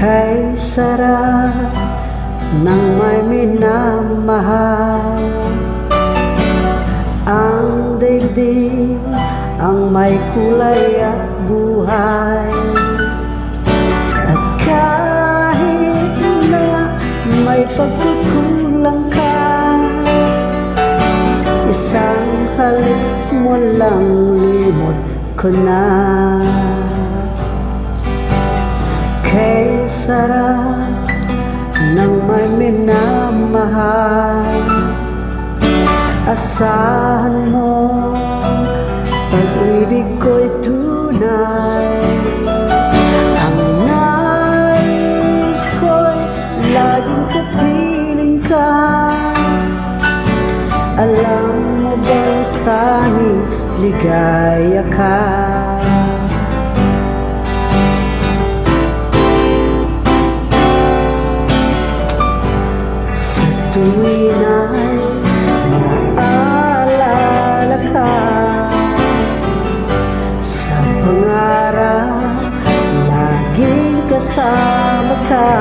Kay sarap ng may minamahal, ang daigdig ang may kulay at buhay. At kahit na may pagkukulang ka, isang halik mo lang limot ko na. Kay sarap ng may minamahal, asahan mo pag-ibig ko'y tunay. Ang nais ko'y laging kapiling ka. Alam mo bang tanging ligaya ka? Tuwing ay maalala ka, sa pangarap laging kasama ka.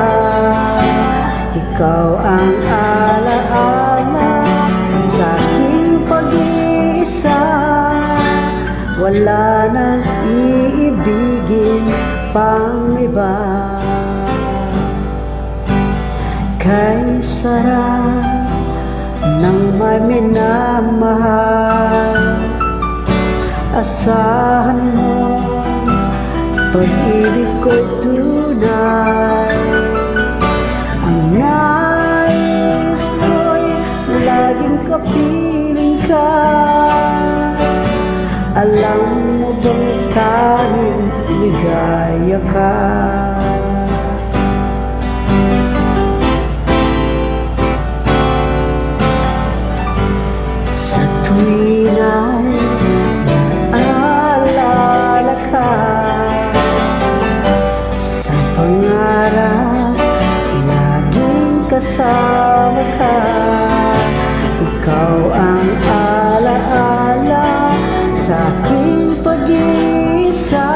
Ikaw ang alaala sa aking pag-iisa, wala nang iibigin pang iba. Kay sarap ng may minamahal, asahan mo pag-ibig ko'y tunay. Ang nais ko'y laging kapiling ka. Alam mo bang tanging ligaya ka? Sa tuwing ay naalala ka, sa pangarap laging kasama ka. Ikaw ang alaala sa aking pag-iisa,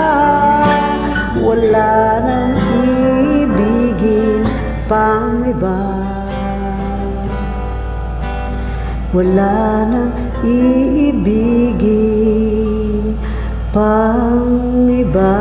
wala nang ibigin pang iba. Wala nang iibigin pang iba.